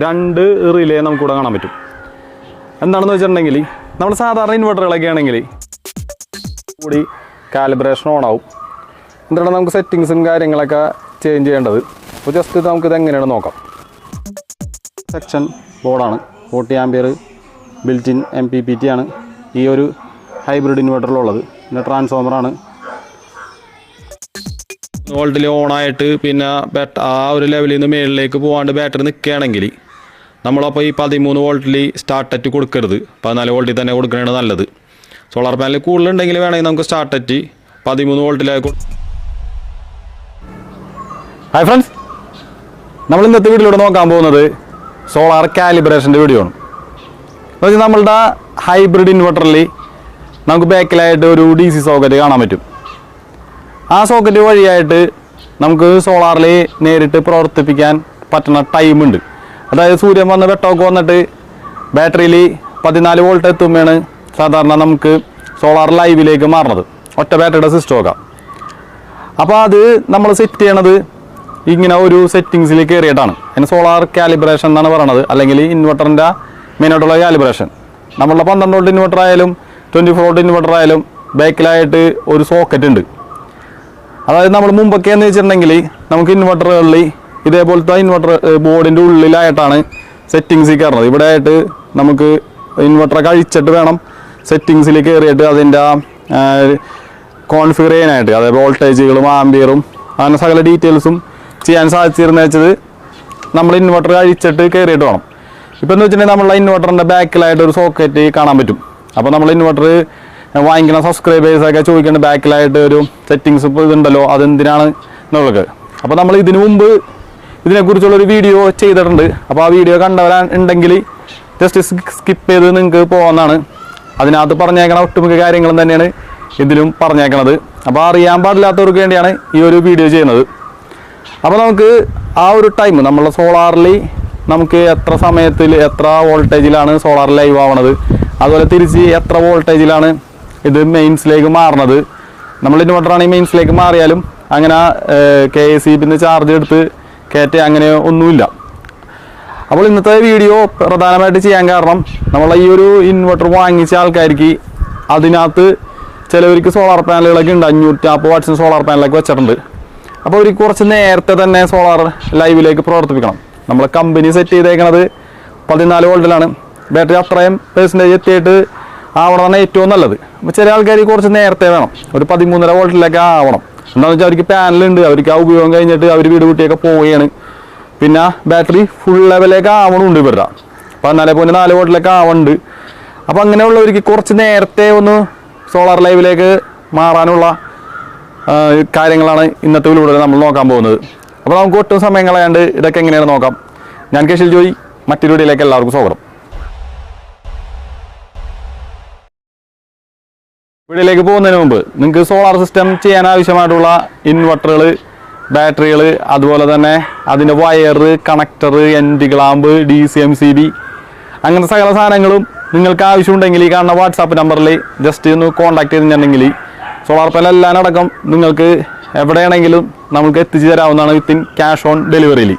രണ്ട് റിലേ നമുക്കിവിടെ കാണാൻ പറ്റും. എന്താണെന്ന് വെച്ചിട്ടുണ്ടെങ്കിൽ നമ്മൾ സാധാരണ ഇൻവെർട്ടറുകളൊക്കെ ആണെങ്കിൽ കൂടി കാലിബ്രേഷൻ ഓൺ ആവും. എന്നിട്ട് നമുക്ക് സെറ്റിങ്സും കാര്യങ്ങളൊക്കെ ചേഞ്ച് ചെയ്യേണ്ടത്. അപ്പോൾ ജസ്റ്റ് ഇത് നമുക്കിത് എങ്ങനെയാണ് നോക്കാം. സെക്ഷൻ ബോർഡാണ്, 40 ആംപിയർ ബിൽറ്റ് ഇൻ MPPT ആണ് ഈ ഒരു ഹൈബ്രിഡ് ഇൻവെർട്ടറിലുള്ളത്. പിന്നെ ട്രാൻസ്ഫോമറാണ്. വോൾട്ടിൽ ഓണായിട്ട് പിന്നെ ആ ഒരു ലെവലിൽ നിന്ന് മുകളിലേക്ക് പോകാണ്ട് ബാറ്ററി നിൽക്കുകയാണെങ്കിൽ നമ്മളപ്പോൾ ഈ 13 വോൾട്ടിൽ സ്റ്റാർട്ടറ്റ് കൊടുക്കരുത്, 14 വോൾട്ടിൽ തന്നെ കൊടുക്കുകയാണ് നല്ലത്. സോളാർ പാനൽ കൂടുതലുണ്ടെങ്കിൽ വേണമെങ്കിൽ നമുക്ക് സ്റ്റാർട്ടറ്റ് 13 വോൾട്ടിലേക്ക്. ഹായ് ഫ്രണ്ട്സ്, നമ്മൾ ഇന്നത്തെ വീഡിയോയിലൂടെ നോക്കാൻ പോകുന്നത് സോളാർ കാലിബ്രേഷൻ്റെ വീഡിയോ ആണ്. എന്ന് വെച്ചാൽ നമ്മളുടെ ഹൈബ്രിഡ് ഇൻവെർട്ടറിൽ നമുക്ക് ബാക്കിലായിട്ട് ഒരു DC സോക്കറ്റ് കാണാൻ പറ്റും. ആ സോക്കറ്റ് വഴിയായിട്ട് നമുക്ക് സോളാറിൽ നേരിട്ട് പ്രവർത്തിപ്പിക്കാൻ പറ്റുന്ന ടൈമുണ്ട്. അതായത് സൂര്യൻ വന്ന് വെട്ടമൊക്കെ വന്നിട്ട് ബാറ്ററിയിൽ 14 വോൾട്ട് എത്തുമ്പോഴാണ് സാധാരണ നമുക്ക് സോളാർ ലൈവിലേക്ക് മാറുന്നത്, ഒറ്റ ബാറ്ററിയുടെ സിസ്റ്റമൊക്കെ. അപ്പോൾ അത് നമ്മൾ സെറ്റ് ചെയ്യണത് ഇങ്ങനെ ഒരു സെറ്റിങ്സിൽ കയറിയിട്ടാണ്. അതിന് സോളാർ കാലിബ്രേഷൻ എന്നാണ് പറയണത്, അല്ലെങ്കിൽ ഇൻവെർട്ടറിൻ്റെ മെയിനായിട്ടുള്ള കാലിബ്രേഷൻ. നമ്മളുടെ 12 വോൾട്ട് ഇൻവെർട്ടർ ആയാലും 24 വോൾട്ട് ഇൻവെർട്ടർ ആയാലും ബാക്കിലായിട്ട് ഒരു സോക്കറ്റ് ഉണ്ട്. അതായത് നമ്മൾ മുമ്പൊക്കെ എന്ന് വെച്ചിട്ടുണ്ടെങ്കിൽ നമുക്ക് ഇൻവെർട്ടറുകളിൽ ഇതേപോലത്തെ ഇൻവെർട്ടർ ബോർഡിൻ്റെ ഉള്ളിലായിട്ടാണ് സെറ്റിങ്സിൽ കയറുന്നത്. ഇവിടെ ആയിട്ട് നമുക്ക് ഇൻവെർട്ടറൊക്കെ അഴിച്ചിട്ട് വേണം സെറ്റിങ്സിൽ കയറിയിട്ട് അതിൻ്റെ കോൺഫിഗർ ചെയ്യാനായിട്ട്. അതായത് വോൾട്ടേജുകളും ആംബിയറും അങ്ങനെ സകല ഡീറ്റെയിൽസും ചെയ്യാൻ സാധിച്ചിരുന്നത് വെച്ചത് നമ്മൾ ഇൻവെർട്ടർ അഴിച്ചിട്ട് കയറിയിട്ട് വേണം. ഇപ്പോൾ എന്ന് വെച്ചിട്ടുണ്ടെങ്കിൽ നമ്മളുടെ ഇൻവെർട്ടറിൻ്റെ ബാക്കിലായിട്ട് ഒരു സോക്കറ്റ് കാണാൻ പറ്റും. അപ്പോൾ നമ്മൾ ഇൻവെർട്ടർ വാങ്ങിക്കുന്ന സബ്സ്ക്രൈബേഴ്സൊക്കെ ചോദിക്കേണ്ട ബാക്കിലായിട്ട് ഒരു സെറ്റിങ്സ് ഇപ്പോൾ ഇതുണ്ടല്ലോ, അതെന്തിനാണ് എന്നുള്ളത്. അപ്പോൾ നമ്മൾ ഇതിനു മുമ്പ് ഇതിനെക്കുറിച്ചുള്ളൊരു വീഡിയോ ചെയ്തിട്ടുണ്ട്. അപ്പോൾ ആ വീഡിയോ കണ്ടവരുണ്ടെങ്കിൽ ജസ്റ്റ് സ്കിപ്പ് ചെയ്ത് നിങ്ങൾക്ക് പോകുന്നതാണ്. അതിനകത്ത് പറഞ്ഞേക്കണ ഒട്ടുമിക്ക കാര്യങ്ങളും തന്നെയാണ് ഇതിലും പറഞ്ഞേക്കണത്. അപ്പോൾ അറിയാൻ പാടില്ലാത്തവർക്ക് വേണ്ടിയാണ് ഈ ഒരു വീഡിയോ ചെയ്യുന്നത്. അപ്പോൾ നമുക്ക് ആ ഒരു ടൈം നമ്മളെ സോളാറിൽ നമുക്ക് എത്ര സമയത്തിൽ എത്ര വോൾട്ടേജിലാണ് സോളാർ ലൈവ് ആവണത്, അതുപോലെ തിരിച്ച് എത്ര വോൾട്ടേജിലാണ് ഇത് മെയിൻസിലേക്ക് മാറണത്. നമ്മൾ ഇൻവെർട്ടറാണെങ്കിൽ മെയിൻസിലേക്ക് മാറിയാലും അങ്ങനെ KSEBിന്ന് ചാർജ് എടുത്ത് കയറ്റി അങ്ങനെ ഒന്നുമില്ല. അപ്പോൾ ഇന്നത്തെ വീഡിയോ പ്രധാനമായിട്ട് ചെയ്യാൻ കാരണം നമ്മളെ ഈ ഒരു ഇൻവെർട്ടർ വാങ്ങിച്ച ആൾക്കാർക്ക് അതിനകത്ത് ചിലവർക്ക് സോളാർ പാനലുകളൊക്കെ ഉണ്ട്, 540 വാട്ട്സിന് സോളാർ പാനലൊക്കെ വെച്ചിട്ടുണ്ട്. അപ്പോൾ അവർക്ക് കുറച്ച് നേരത്തെ തന്നെ സോളാർ ലൈവിലേക്ക് പ്രവർത്തിപ്പിക്കണം. നമ്മളെ കമ്പനി സെറ്റ് ചെയ്തേക്കണത് 14 വോൾട്ടിലാണ്. ബാറ്ററി അത്രയും പെർസെൻറ്റേജ് എത്തിയിട്ട് ആവണമെന്നാണ് ഏറ്റവും നല്ലത്. അപ്പോൾ ചില ആൾക്കാർ കുറച്ച് നേരത്തെ വേണം, ഒരു 13.5 വോൾട്ടിലൊക്കെ ആവണം. എന്താണെന്ന് വെച്ചാൽ അവർക്ക് പാനലുണ്ട്, അവർക്ക് ആ ഉപയോഗം കഴിഞ്ഞിട്ട് അവർ വീട് കുട്ടിയൊക്കെ പോവുകയാണ്. പിന്നെ ബാറ്ററി ഫുൾ ലെവലിലേക്ക് ആവണമുണ്ട് ഇവരുടെ 14.4 വോൾട്ടിലൊക്കെ ആവുന്നുണ്ട്. അപ്പോൾ അങ്ങനെയുള്ളവർക്ക് കുറച്ച് നേരത്തെ ഒന്ന് സോളാർ ലൈവിലേക്ക് മാറാനുള്ള കാര്യങ്ങളാണ് ഇന്നത്തെ വീഡിയോയിൽ നമ്മൾ നോക്കാൻ പോകുന്നത്. അപ്പോൾ നമുക്ക് ഒട്ടും സമയം കളയാണ്ട് ഇതൊക്കെ എങ്ങനെയാണ് നോക്കാം. ഞാൻ കേശിൽ ജോയി, മറ്റൊരു വീഡിയോയിലേക്ക് എല്ലാവർക്കും സ്വാഗതം. വീഡിയോയിലേക്ക് പോകുന്നതിന് മുമ്പ് നിങ്ങൾക്ക് സോളാർ സിസ്റ്റം ചെയ്യാൻ ആവശ്യമായിട്ടുള്ള ഇൻവെർട്ടറുകൾ, ബാറ്ററികൾ, അതുപോലെ തന്നെ അതിൻ്റെ വയറ്, connector, end clamp, DC MCB അങ്ങനത്തെ സകല സാധനങ്ങളും നിങ്ങൾക്ക് ആവശ്യമുണ്ടെങ്കിൽ ഈ കാണുന്ന വാട്സാപ്പ് നമ്പറിൽ ജസ്റ്റ് ഒന്ന് കോൺടാക്ട് ചെയ്തിട്ടുണ്ടെങ്കിൽ സോളാർ പാനൽ എല്ലാം അടക്കം നിങ്ങൾക്ക് എവിടെയാണെങ്കിലും നമുക്ക് എത്തിച്ചു തരാവുന്നതാണ് വിത്തിൻ ക്യാഷ് ഓൺ ഡെലിവറിയിൽ.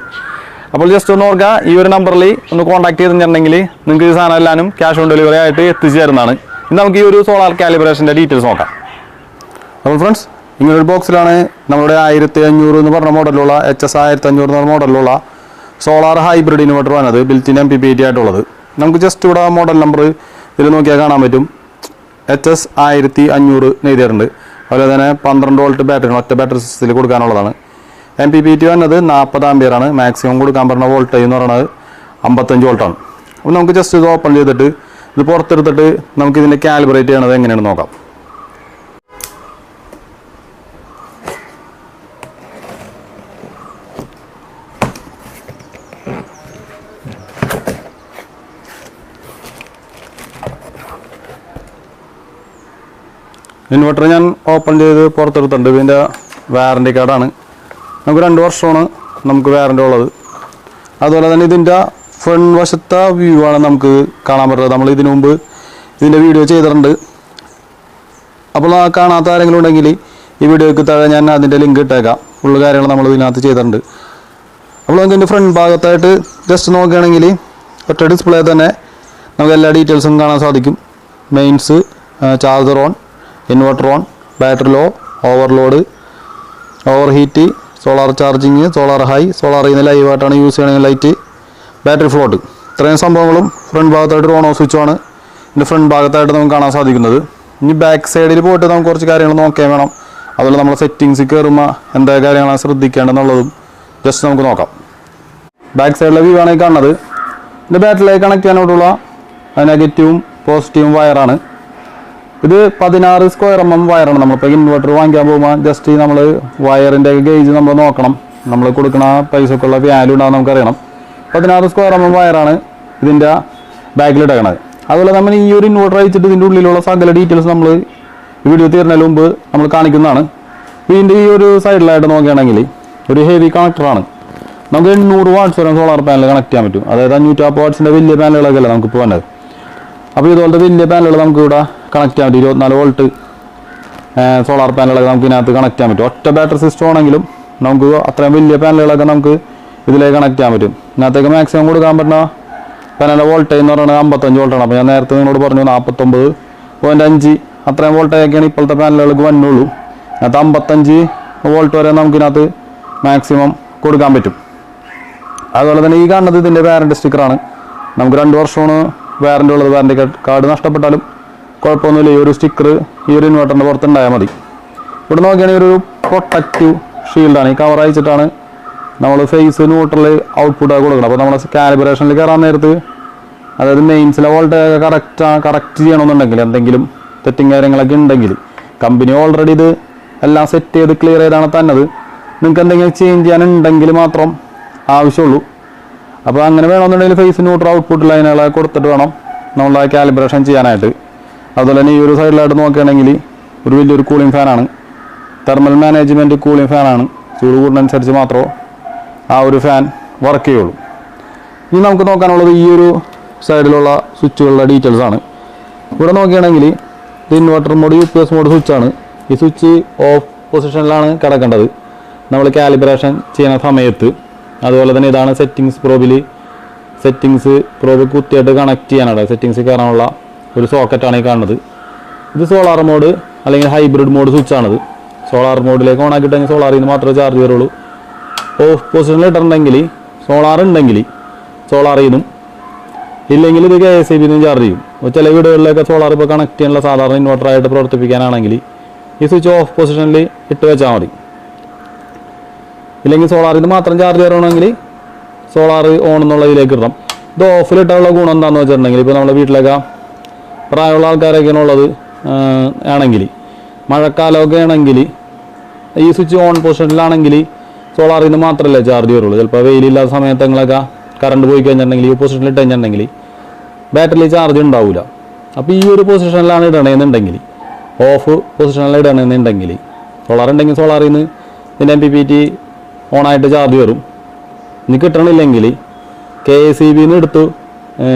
അപ്പോൾ ജസ്റ്റ് ഒന്ന് ഓർക്കുക, ഈ ഒരു നമ്പറിൽ ഒന്ന് കോൺടാക്ട് ചെയ്തിട്ടുണ്ടെങ്കിൽ നിങ്ങൾക്ക് ഈ സാധനം എല്ലാവരും ക്യാഷ് ഓൺ ഡെലിവറി ആയിട്ട് എത്തിച്ചു തരുന്നതാണ്. ഇന്ന് നമുക്ക് ഈ ഒരു സോളാർ കാലിബ്രേഷൻ്റെ ഡീറ്റെയിൽസ് നോക്കാം. അപ്പോൾ ഫ്രണ്ട്സ്, ഇങ്ങനൊരു ബോക്സിലാണ് നമ്മുടെ 1500 എന്ന് പറഞ്ഞ മോഡലുള്ള HS 1500 എന്ന മോഡലിലുള്ള സോളാർ ഹൈബ്രിഡ് ഇൻവെർട്ടർ വന്നത് ബിൽറ്റ് ഇൻ MPPT ആയിട്ടുള്ളത്. നമുക്ക് ജസ്റ്റ് ഇവിടെ മോഡൽ നമ്പർ ഇതിൽ നോക്കിയാൽ കാണാൻ പറ്റും. HS 1500 എഴുതിയിട്ടുണ്ട്. അതുപോലെ തന്നെ 12 വോൾട്ട് ബാറ്ററി ഒറ്റ ബാറ്ററി സിസ്റ്റത്തിൽ കൊടുക്കാനുള്ളതാണ്. MPPT വന്നത് 40 ആംപിയറാണ്. മാക്സിമം കൊടുക്കാൻ പറഞ്ഞ വോൾട്ടേജ് എന്ന് പറയുന്നത് 55 വോൾട്ടാണ്. അപ്പോൾ നമുക്ക് ജസ്റ്റ് ഇത് ഓപ്പൺ ചെയ്തിട്ട് ഇത് പുറത്തെടുത്തിട്ട് നമുക്ക് ഇതിൻ്റെ കാലിബ്രേറ്റ് ചെയ്യണത് എങ്ങനെയാണ് നോക്കാം. ഇൻവെർട്ടർ ഞാൻ ഓപ്പൺ ചെയ്ത് പുറത്തെടുത്തിട്ടുണ്ട്. ഇതിൻ്റെ വാറൻറ്റി കാർഡാണ്. നമുക്ക് 2 വർഷമാണ് നമുക്ക് വാറൻറ്റി ഉള്ളത്. അതുപോലെ തന്നെ ഇതിൻ്റെ ഫ്രണ്ട് വശത്തെ വ്യൂ ആണ് നമുക്ക് കാണാൻ പറ്റുന്നത്. നമ്മൾ ഇതിനു മുമ്പ് ഇതിൻ്റെ വീഡിയോ ചെയ്തിട്ടുണ്ട്. അപ്പോൾ കാണാത്ത ആരെങ്കിലും ഉണ്ടെങ്കിൽ ഈ വീഡിയോയ്ക്ക് താഴെ ഞാൻ അതിൻ്റെ ലിങ്ക് ഇട്ടേക്കാം. ഫുള്ള് കാര്യങ്ങൾ നമ്മൾ ഇതിനകത്ത് ചെയ്തിട്ടുണ്ട്. അപ്പോൾ നമുക്ക് ഇതിൻ്റെ ഫ്രണ്ട് ഭാഗത്തായിട്ട് ജസ്റ്റ് നോക്കുകയാണെങ്കിൽ ഒറ്റ ഡിസ്പ്ലേ തന്നെ നമുക്ക് എല്ലാ ഡീറ്റെയിൽസും കാണാൻ സാധിക്കും. Mains, charger on, inverter on, battery low, overload, over heat, solar charging, solar high, solar ഇന്ന് ലൈവായിട്ടാണ് യൂസ് ചെയ്യണമെങ്കിൽ ലൈറ്റ്, ബാറ്ററി ഫ്ലോട്ട്, ഇത്രയും സംഭവങ്ങളും ഫ്രണ്ട് ഭാഗത്തായിട്ട് ഓൺ ഓഫ് സ്വിച്ചാണ് ഇതിൻ്റെ ഫ്രണ്ട് ഭാഗത്തായിട്ട് നമുക്ക് കാണാൻ സാധിക്കുന്നത്. ഇനി ബാക്ക് സൈഡിൽ പോയിട്ട് നമുക്ക് കുറച്ച് കാര്യങ്ങൾ നോക്കിയാൽ വേണം. അതുപോലെ നമ്മൾ സെറ്റിങ്സ് കയറുമ്പോൾ എന്താ കാര്യങ്ങളാണ് ശ്രദ്ധിക്കേണ്ടതെന്നുള്ളതും ജസ്റ്റ് നമുക്ക് നോക്കാം. ബാക്ക് സൈഡിലെ വ്യൂ ആണ് ഈ കാണുന്നത്. ഇതിൻ്റെ ബാറ്ററിയിലേക്ക് കണക്ട് ചെയ്യാനായിട്ടുള്ള നെഗറ്റീവും പോസിറ്റീവും വയറാണ്. ഇത് 16 സ്ക്വയർ വയറാണ്. നമ്മളിപ്പോൾ ഇൻവെർട്ടർ വാങ്ങിക്കാൻ പോകുമ്പോൾ ജസ്റ്റ് നമ്മൾ വയറിൻ്റെ ഗേജ് നമ്മൾ നോക്കണം. നമ്മൾ കൊടുക്കുന്ന പൈസക്കുള്ള വാല്യൂ ഉണ്ടാകും നമുക്കറിയണം. 16 സ്ക്വയർ വയറാണ് ഇതിൻ്റെ ബാക്കിലിട്ടേക്കണത്. അതുപോലെ നമ്മൾ ഈ ഒരു ഇൻവെർട്ടർ അയച്ചിട്ട് ഇതിൻ്റെ ഉള്ളിലുള്ള സകല ഡീറ്റെയിൽസ് നമ്മൾ വീഡിയോ തീർന്നതിന് മുമ്പ് നമ്മൾ കാണിക്കുന്നതാണ്. ഇതിൻ്റെ ഈ ഒരു സൈഡിലായിട്ട് നോക്കുകയാണെങ്കിൽ ഒരു ഹെവി കണക്ടറാണ്. നമുക്ക് 800 വാട്ട്സ് വരെ സോളാർ പാനൽ കണക്ട് ചെയ്യാൻ പറ്റും. അതായത് 550 വാട്ട്സിൻ്റെ വലിയ പാനലുകളൊക്കെ അല്ല നമുക്കിപ്പോൾ വേണ്ടത്. അപ്പോൾ ഇതുപോലത്തെ വലിയ പാനലുകൾ നമുക്ക് ഇവിടെ കണക്ട് ചെയ്യാൻ പറ്റും. 24 വോൾട്ട് സോളാർ പാനലുകളൊക്കെ നമുക്ക് ഇതിനകത്ത് കണക്ട് ചെയ്യാൻ പറ്റും. ഒറ്റ ബാറ്ററി സിസ്റ്റം ആണെങ്കിലും നമുക്ക് അത്രയും വലിയ പാനലുകളൊക്കെ നമുക്ക് ഇതിലേക്ക് കണക്ട് ചെയ്യാൻ പറ്റും. ഇതിനകത്തേക്ക് മാക്സിമം കൊടുക്കാൻ പറ്റുന്ന പാനലിൻ്റെ വോൾട്ടേജ് എന്ന് പറയുന്നത് 55 വോൾട്ടാണ്. അപ്പോൾ ഞാൻ നേരത്തെ നിങ്ങളോട് പറഞ്ഞു 49.5 അത്രയും വോൾട്ടേജൊക്കെയാണ് ഇപ്പോഴത്തെ പാനലുകൾക്ക് വന്നുള്ളൂ. അതിനകത്ത് 55 വോൾട്ട് വരെ നമുക്കിതിനകത്ത് മാക്സിമം കൊടുക്കാൻ പറ്റും. അതുപോലെ തന്നെ ഈ കാണുന്നത് ഇതിൻ്റെ വാറൻറ്റി സ്റ്റിക്കറാണ്. നമുക്ക് 2 വർഷമാണ് വാറൻറ്റി ഉള്ളത്. വാറൻറ്റി കാർഡ് നഷ്ടപ്പെട്ടാലും കുഴപ്പമൊന്നുമില്ല. ഈ ഒരു സ്റ്റിക്കർ ഈ ഒരു ഇൻവെർട്ടറിൻ്റെ പുറത്തുണ്ടായാൽ മതി. ഇവിടെ നോക്കുകയാണെങ്കിൽ ഒരു പ്രൊട്ടക്റ്റീവ് ഷീൽഡാണ്. ഈ കവർ അയച്ചിട്ടാണ് നമ്മൾ ഫേസ് ന്യൂട്രൽ ഔട്ട്പുട്ടൊക്കെ കൊടുക്കണം. അപ്പോൾ നമ്മൾ കാലിബ്രേഷനിൽ കയറാൻ നേരത്ത് അതായത് മെയിൻസിലെ വോൾട്ടേജ് കറക്റ്റ് ചെയ്യണമെന്നുണ്ടെങ്കിൽ എന്തെങ്കിലും തെറ്റും കാര്യങ്ങളൊക്കെ ഉണ്ടെങ്കിൽ കമ്പനി ഓൾറെഡി ഇത് എല്ലാം സെറ്റ് ചെയ്ത് ക്ലിയർ ചെയ്താണ് തന്നത്. നിങ്ങൾക്ക് എന്തെങ്കിലും ചേഞ്ച് ചെയ്യാനുണ്ടെങ്കിൽ മാത്രം ആവശ്യമുള്ളൂ. അപ്പോൾ അങ്ങനെ വേണമെന്നുണ്ടെങ്കിൽ ഫേസ് ന്യൂട്രൽ ഔട്ട്പുട്ട് ലൈനുകളെ കൊടുത്തിട്ട് വേണം നമ്മൾ ആ കാലിബ്രേഷൻ ചെയ്യാനായിട്ട്. അതുപോലെ തന്നെ ഈ ഒരു സൈഡിലായിട്ട് നോക്കുകയാണെങ്കിൽ ഒരു വലിയൊരു കൂളിംഗ് ഫാനാണ്. തെർമൽ മാനേജ്മെൻറ്റ് കൂളിംഗ് ഫാനാണ്. ചൂട് കൂടുന്നതനുസരിച്ച് മാത്രമേ ആ ഒരു ഫാൻ വർക്ക് ചെയ്യുള്ളൂ. ഇനി നമുക്ക് നോക്കാനുള്ളത് ഈ ഒരു സൈഡിലുള്ള സ്വിച്ചുകളുടെ ഡീറ്റെയിൽസാണ്. ഇവിടെ നോക്കുകയാണെങ്കിൽ ഇത് ഇൻവെർട്ടർ മോഡ് UPS മോഡ് സ്വിച്ചാണ്. ഈ സ്വിച്ച് ഓഫ് പൊസിഷനിലാണ് കിടക്കേണ്ടത് നമ്മൾ കാലിബ്രേഷൻ ചെയ്യുന്ന സമയത്ത്. അതുപോലെ തന്നെ ഇതാണ് സെറ്റിങ്സ് പ്രോബ് കുത്തിയായിട്ട് കണക്ട് ചെയ്യാനാണ്. സെറ്റിങ്സ് കയറാനുള്ള ഒരു സോക്കറ്റാണ് ഈ കാണുന്നത്. ഇത് സോളാർ മോഡ് അല്ലെങ്കിൽ ഹൈബ്രിഡ് മോഡ് സ്വിച്ചാണിത്. സോളാർ മോഡിലേക്ക് ഓൺ ആക്കിയിട്ടെങ്കിൽ സോളാറിൽ നിന്ന് മാത്രമേ ചാർജ് ചെയ്യുള്ളൂ. ഓഫ് പൊസിഷനിൽ ഇട്ടിട്ടുണ്ടെങ്കിൽ സോളാർ ഉണ്ടെങ്കിൽ സോളാറിൽ നിന്നും ഇല്ലെങ്കിൽ ഇത് KSEB നിന്നും ചാർജ് ചെയ്യും. ചില വീടുകളിലൊക്കെ സോളാർ ഇപ്പോൾ കണക്ട് ചെയ്യാനുള്ള സാധാരണ ഇൻവെർട്ടറായിട്ട് പ്രവർത്തിപ്പിക്കാനാണെങ്കിൽ ഈ സ്വിച്ച് ഓഫ് പൊസിഷനിൽ ഇട്ട് വെച്ചാൽ മതി. ഇല്ലെങ്കിൽ സോളാറിൽ നിന്ന് മാത്രം ചാർജ് ചെയ്യണമെങ്കിൽ സോളാർ ഓൺ എന്നുള്ള ഇതിലേക്ക് ഇടണം. ഇത് ഓഫിലിട്ടുള്ള ഗുണം എന്താണെന്ന് വെച്ചിട്ടുണ്ടെങ്കിൽ ഇപ്പോൾ നമ്മുടെ വീട്ടിലൊക്കെ പ്രായമുള്ള ആൾക്കാരൊക്കെയാണ് ഉള്ളത് ആണെങ്കിൽ മഴക്കാലമൊക്കെ ആണെങ്കിൽ ഈ സ്വിച്ച് ഓൺ പൊസിഷനിലാണെങ്കിൽ സോളാറിൽ നിന്ന് മാത്രമല്ലേ ചാർജ് ചെയ്യുള്ളൂ. ചിലപ്പോൾ വെയിലില്ലാത്ത സമയത്തെങ്കിലൊക്കെ കറണ്ട് പോയി കഴിഞ്ഞിട്ടുണ്ടെങ്കിൽ ഈ പൊസിഷനിൽ ഇട്ട് കഴിഞ്ഞിട്ടുണ്ടെങ്കിൽ ബാറ്ററിയിൽ ചാർജ് ഉണ്ടാവില്ല. അപ്പോൾ ഈ ഒരു പൊസിഷനിലാണ് ഇടണമെന്നുണ്ടെങ്കിൽ ഓഫ് പൊസിഷനിൽ ഇടണമെന്നുണ്ടെങ്കിൽ സോളാർ ഉണ്ടെങ്കിൽ സോളാറിൽ നിന്ന് ഇതിൻ്റെ MPPT ഓണായിട്ട് ചാർജ് കയറും. ഇനി കിട്ടണില്ലെങ്കിൽ KSEB എടുത്ത്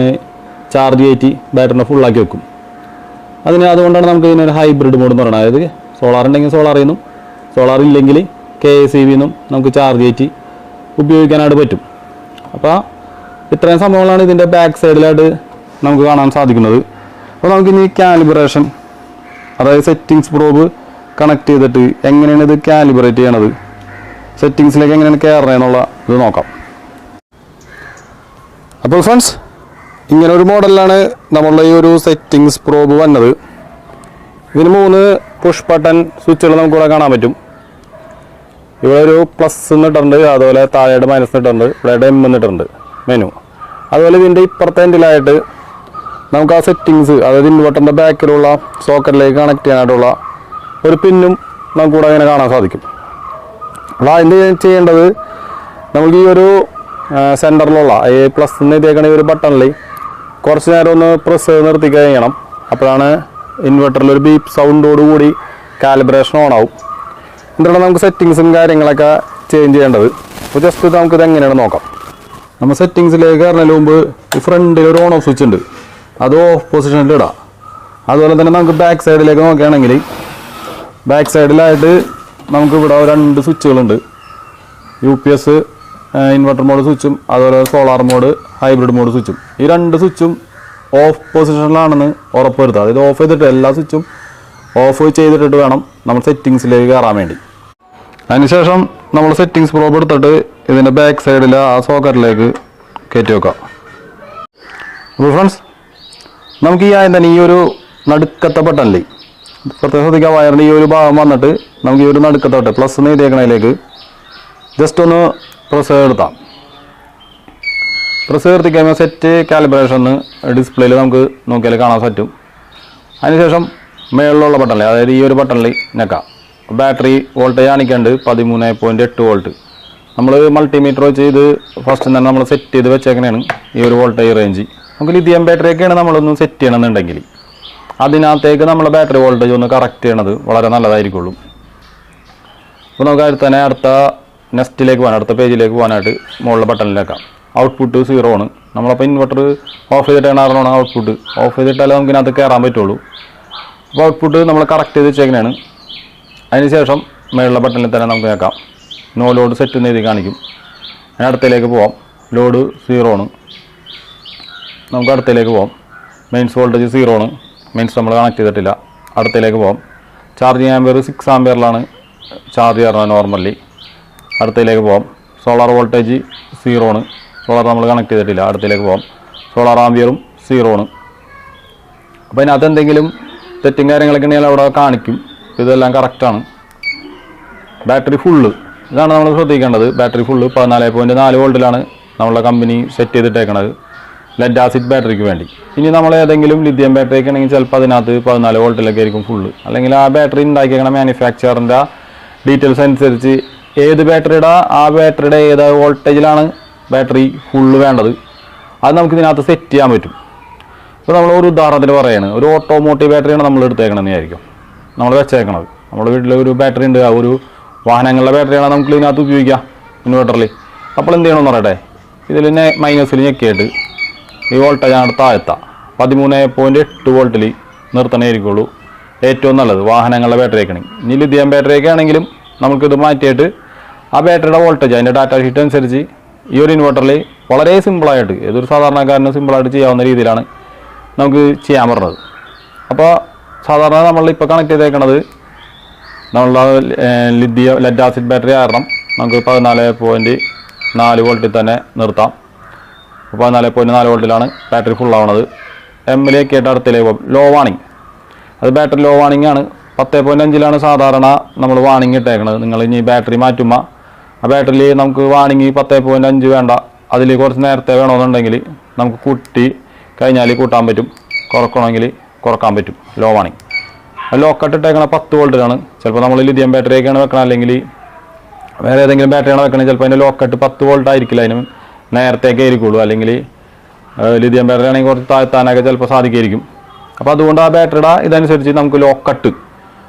ചാർജ് കയറ്റി ബാറ്ററിനെ ഫുള്ളാക്കി വെക്കും. അതുകൊണ്ടാണ് നമുക്ക് ഇതിനൊരു ഹൈബ്രിഡ് മോഡ് എന്ന് പറയുന്നത്. അതായത് സോളാർ ഉണ്ടെങ്കിൽ സോളാറിൽ നിന്നും സോളാർ ഇല്ലെങ്കിൽ KSEB നിന്നും നമുക്ക് ചാർജ് കയറ്റി ഉപയോഗിക്കാനായിട്ട് പറ്റും. അപ്പോൾ ഇത്രയും സംഭവങ്ങളാണ് ഇതിൻ്റെ ബാക്ക് സൈഡിലായിട്ട് നമുക്ക് കാണാൻ സാധിക്കുന്നത്. അപ്പോൾ നമുക്കിനി കാലിബ്രേഷൻ അതായത് സെറ്റിങ്സ് പ്രോബ് കണക്ട് ചെയ്തിട്ട് എങ്ങനെയാണ് ഇത് കാലിബ്രേറ്റ് ചെയ്യണത്, സെറ്റിങ്സിലേക്ക് എങ്ങനെയാണ് കയറുന്നത് എന്നുള്ള ഇത് നോക്കാം. അപ്പോൾ ഫ്രണ്ട്സ്, ഇങ്ങനെ ഒരു മോഡലിലാണ് നമ്മളുടെ ഈ ഒരു സെറ്റിങ്സ് പ്രോബ് വന്നത്. ഇതിന് 3 പുഷ് ബട്ടൺ സ്വിച്ചുകൾ നമുക്കിവിടെ കാണാൻ പറ്റും. ഇവിടെ ഒരു പ്ലസ് എന്നിട്ടുണ്ട്, അതുപോലെ താഴെയുടെ മൈനസ് എന്നിട്ടുണ്ട്, ഇവിടെ M എന്നിട്ടുണ്ട് മെനു. അതുപോലെ ഇതിൻ്റെ ഇപ്പുറത്തെ എൻഡിലായിട്ട് നമുക്ക് ആ സെറ്റിങ്സ് അതായത് ഇൻവെർട്ടറിൻ്റെ ബാക്കിലുള്ള സോക്കറ്റിലേക്ക് കണക്ട് ചെയ്യാനായിട്ടുള്ള ഒരു പിന്നും നമുക്കിവിടെ അങ്ങനെ കാണാൻ സാധിക്കും. അപ്പോൾ അതിൻ്റെ ചെയ്യേണ്ടത് നമുക്ക് ഈ ഒരു സെൻറ്ററിലുള്ള പ്ലസ് എന്ന് എഴുതിയേക്കണ ഈ ഒരു ബട്ടണിൽ കുറച്ച് നേരം ഒന്ന് പ്രസ് ചെയ്ത് നിർത്തി കഴിയണം. അപ്പോഴാണ് ഇൻവെർട്ടറിൽ ഒരു ബീപ്പ് സൗണ്ടോടുകൂടി കാലിബ്രേഷൻ ഓൺ ആവും. എന്നിട്ട് നമുക്ക് സെറ്റിങ്സും കാര്യങ്ങളൊക്കെ ചേഞ്ച് ചെയ്യേണ്ടത്. അപ്പോൾ ജസ്റ്റ് നമുക്കിത് എങ്ങനെയാണ് നോക്കാം. നമ്മൾ സെറ്റിങ്സിലേക്ക് കയറുന്നതിന് മുമ്പ് ഈ ഫ്രണ്ടിൽ ഒരു ഓൺ ഓഫ് സ്വിച്ച് ഉണ്ട്, അത് ഓഫ് പൊസിഷനിൽ ഇടാം. അതുപോലെ തന്നെ നമുക്ക് ബാക്ക് സൈഡിലേക്ക് നോക്കുകയാണെങ്കിൽ ബാക്ക് സൈഡിലായിട്ട് നമുക്കിവിടെ 2 സ്വിച്ചുകളുണ്ട്. UPS ഇൻവെർട്ടർ മോഡ് സ്വിച്ചും അതുപോലെ സോളാർ മോഡ് ഹൈബ്രിഡ് മോഡ് സ്വിച്ചും ഈ 2 സ്വിച്ചും ഓഫ് പൊസിഷനിലാണെന്ന് ഉറപ്പുവരുത്തുക. അതായത് ഓഫ് ചെയ്തിട്ട് എല്ലാ സ്വിച്ചും ഓഫ് ചെയ്തിട്ടിട്ട് വേണം നമ്മൾ സെറ്റിങ്സിലേക്ക് കയറാൻ വേണ്ടി. അതിനുശേഷം നമ്മൾ സെറ്റിങ്സ് പ്രോബ് എടുത്തിട്ട് ഇതിൻ്റെ ബാക്ക് സൈഡിൽ ആ സോക്കറ്റിലേക്ക് കയറ്റി വെക്കാം. അപ്പോൾ ഫ്രണ്ട്സ്, നമുക്ക് ഈ ആദ്യം തന്നെ ഈ ഒരു നടുക്കത്തെ ബട്ടണിൽ പ്രത്യേകം ശ്രദ്ധിക്കുക. വയറിൻ്റെ ഈ ഒരു ഭാഗം വന്നിട്ട് നമുക്ക് ഈ ഒരു നടുക്കത്തെ ബട്ടൺ പ്ലസ് എഴുതിയേക്കണതിലേക്ക് ജസ്റ്റ് ഒന്ന് പ്രസ് എടുത്താം. പ്രസ് എടുത്തി കഴിയുമ്പോൾ സെറ്റ് കാലിബ്രേഷൻ ഡിസ്പ്ലേയിൽ നമുക്ക് നോക്കിയാൽ കാണാൻ പറ്റും. അതിനുശേഷം മേളിലുള്ള ബട്ടണിൽ, അതായത് ഈ ഒരു ബട്ടണിൽ ഞെക്കാം. ബാറ്ററി വോൾട്ടേജ് കാണിക്കേണ്ടത് 13.8 വോൾട്ട്. നമ്മൾ മൾട്ടിമീറ്റർ വെച്ച് ഇത് ഫസ്റ്റ് തന്നെ നമ്മൾ സെറ്റ് ചെയ്ത് വെച്ചേക്കണേണ് ഈ ഒരു വോൾട്ടേജ് റേഞ്ച്. നമുക്ക് ലിഥിയം ബാറ്ററിയൊക്കെയാണ് നമ്മളൊന്ന് സെറ്റ് ചെയ്യണമെന്നുണ്ടെങ്കിൽ അതിനകത്തേക്ക് നമ്മൾ ബാറ്ററി വോൾട്ടേജ് ഒന്ന് കറക്റ്റ് ചെയ്യണത് വളരെ നല്ലതായിരിക്കുള്ളൂ. അപ്പോൾ നമുക്ക് അടുത്ത നെക്സ്റ്റിലേക്ക് പോകാൻ, അടുത്ത പേജിലേക്ക് പോകാനായിട്ട് മുകളിലെ ബട്ടണിലേക്കാം. ഔട്ട്പുട്ട് 0 ആണ്. നമ്മളപ്പോൾ ഇൻവെർട്ടർ ഓഫ് ചെയ്തിട്ടാണ് ഔട്ട്പുട്ട് ഓഫ് ചെയ്തിട്ടാലേ നമുക്ക് ഇതിനകത്ത് കയറാൻ പറ്റുള്ളൂ. അപ്പോൾ ഔട്ട്പുട്ട് നമ്മൾ കറക്റ്റ് ചെയ്ത് വെച്ചേക്കണേണ്. അതിനുശേഷം മേളിലെ ബട്ടണിൽ തന്നെ നമുക്ക് കേൾക്കാം നോ ലോഡ് സെറ്റ് എന്ന് എഴുതി കാണിക്കും. അതിന് അടുത്തയിലേക്ക് പോവാം. ലോഡ് 0 ആണ്. നമുക്ക് അടുത്തയിലേക്ക് പോവാം. മെയിൻസ് വോൾട്ടേജ് 0 ആണ്. മെയിൻസ് നമ്മൾ കണക്ട് ചെയ്തിട്ടില്ല. അടുത്തയിലേക്ക് പോവാം. ചാർജിങ് ആംപിയർ 6 ആംപിയറിലാണ് ചാർജ് ചെയ്യുന്നത് നോർമലി. അടുത്തയിലേക്ക് പോവാം. സോളാർ വോൾട്ടേജ് 0 ആണ്. സോളാർ നമ്മൾ കണക്ട് ചെയ്തിട്ടില്ല. അടുത്തയിലേക്ക് പോവാം. സോളാർ ആംപിയറും 0 ആണ്. അപ്പോൾ അതിനകത്ത് എന്തെങ്കിലും തെറ്റും കാര്യങ്ങളൊക്കെ ഉണ്ടെങ്കിൽ അവിടെ കാണിക്കും. ഇതെല്ലാം കറക്റ്റാണ്. ബാറ്ററി ഫുള്ള്, ഇതാണ് നമ്മൾ ശ്രദ്ധിക്കേണ്ടത്. ബാറ്ററി ഫുള്ള് 14.4 വോൾട്ടിലാണ് നമ്മളെ കമ്പനി സെറ്റ് ചെയ്തിട്ടേക്കണത് ലെഡ് ആസിഡ് ബാറ്ററിക്ക് വേണ്ടി. ഇനി നമ്മൾ ഏതെങ്കിലും ലിഥിയം ബാറ്ററിയൊക്കെ ആണെങ്കിൽ ചിലപ്പോൾ അതിനകത്ത് 14 വോൾട്ടിലൊക്കെ ആയിരിക്കും ഫുള്ള്. അല്ലെങ്കിൽ ആ ബാറ്ററി ഉണ്ടാക്കിയേക്കണ മാനുഫാക്ചറിൻ്റെ ഡീറ്റെയിൽസ് അനുസരിച്ച് ഏത് ബാറ്ററിയുടെ ആ ബാറ്ററിയുടെ ഏത് വോൾട്ടേജിലാണ് ബാറ്ററി ഫുള്ള് വേണ്ടത് അത് നമുക്ക് ഇതിനകത്ത് സെറ്റ് ചെയ്യാൻ പറ്റും. ഇപ്പോൾ നമ്മൾ ഒരു ഉദാഹരണത്തിന് പറയുകയാണ്, ഒരു ഓട്ടോമോട്ടീവ് ബാറ്ററിയാണ് നമ്മൾ എടുത്തേക്കണമെന്ന് വിചാരിക്കും. നമ്മൾ വെച്ചേക്കണത് നമ്മുടെ വീട്ടിൽ ഒരു ബാറ്ററി ഉണ്ട്, ആ ഒരു വാഹനങ്ങളുടെ ബാറ്ററിയാണ് നമുക്ക് ഇതിനകത്ത് ഉപയോഗിക്കാം ഇൻവെർട്ടറിൽ. അപ്പോൾ എന്ത് ചെയ്യണമെന്ന് പറയട്ടെ, ഇതിൽ മൈനസിൽ ഞെക്കിയിട്ട് ഈ വോൾട്ടേജ് ആണ് താഴ്ത്താം. 13.8 വോൾട്ടിൽ നിർത്തണമായിരിക്കുള്ളൂ ഏറ്റവും നല്ലത് വാഹനങ്ങളുടെ ബാറ്ററി ആക്കണമെങ്കിൽ. ഇനി ലിഥിയം ബാറ്ററിയൊക്കെ ആണെങ്കിലും നമുക്കിത് മാറ്റിയിട്ട് ആ ബാറ്ററിയുടെ വോൾട്ടേജ് അതിൻ്റെ ഡാറ്റ ഷീറ്റ് അനുസരിച്ച് ഈ ഒരു ഇൻവെർട്ടറിൽ വളരെ സിമ്പിളായിട്ട് ഏതൊരു സാധാരണക്കാരനും സിമ്പിളായിട്ട് ചെയ്യാവുന്ന രീതിയിലാണ് നമുക്ക് ചെയ്യാൻ പറഞ്ഞത്. അപ്പോൾ സാധാരണ നമ്മളിപ്പോൾ കണക്ട് ചെയ്തേക്കണത് നമ്മളുടെ ലെഡ് ആസിഡ് ബാറ്ററി കാരണം നമുക്ക് 14.4 വോൾട്ടിൽ തന്നെ നിർത്താം. 14.4 വോൾട്ടിലാണ് ബാറ്ററി ഫുള്ളാവണത്. എമ്മിലേക്ക് ആയിട്ട് അടുത്തിലേക്ക് പോകും. ലോ വാണിംഗ്, അത് ബാറ്ററി ലോ വാണിംഗ് ആണ്. 10.5 സാധാരണ നമ്മൾ വാണിംഗ് ഇട്ടേക്കണത്. നിങ്ങൾ ഇനി ബാറ്ററി മാറ്റുമ്പോൾ ആ ബാറ്ററിയിൽ നമുക്ക് വാണിംഗ് 10.5 വേണ്ട, അതിൽ കുറച്ച് നേരത്തെ വേണമെന്നുണ്ടെങ്കിൽ നമുക്ക് കൂട്ടി കഴിഞ്ഞാൽ കൂട്ടാൻ പറ്റും, കുറക്കണമെങ്കിൽ കുറക്കാൻ പറ്റും. ലോ വാണിംഗ് ലോക്കട്ട് ഇട്ടേക്കണ 10 വോൾട്ടിലാണ്. ചിലപ്പോൾ നമ്മൾ ലിഥിയം ബാറ്ററിയൊക്കെയാണ് വെക്കണം, അല്ലെങ്കിൽ വേറെ ഏതെങ്കിലും ബാറ്ററിയാണ് വെക്കണമെങ്കിൽ ചിലപ്പോൾ അതിൻ്റെ ലോക്കട്ട് 10 വോൾട്ട് ആയിരിക്കില്ല, അതിന് നേരത്തേക്കേ ആയിരിക്കുള്ളൂ. അല്ലെങ്കിൽ ലിഥിയം ബാറ്ററി ആണെങ്കിൽ കുറച്ച് താഴ്ത്താനൊക്കെ ചിലപ്പോൾ സാധിക്കുമായിരിക്കും. അപ്പോൾ അതുകൊണ്ട് ആ ബാറ്ററിയുടെ ഇതനുസരിച്ച് നമുക്ക് ലോക്കട്ട്,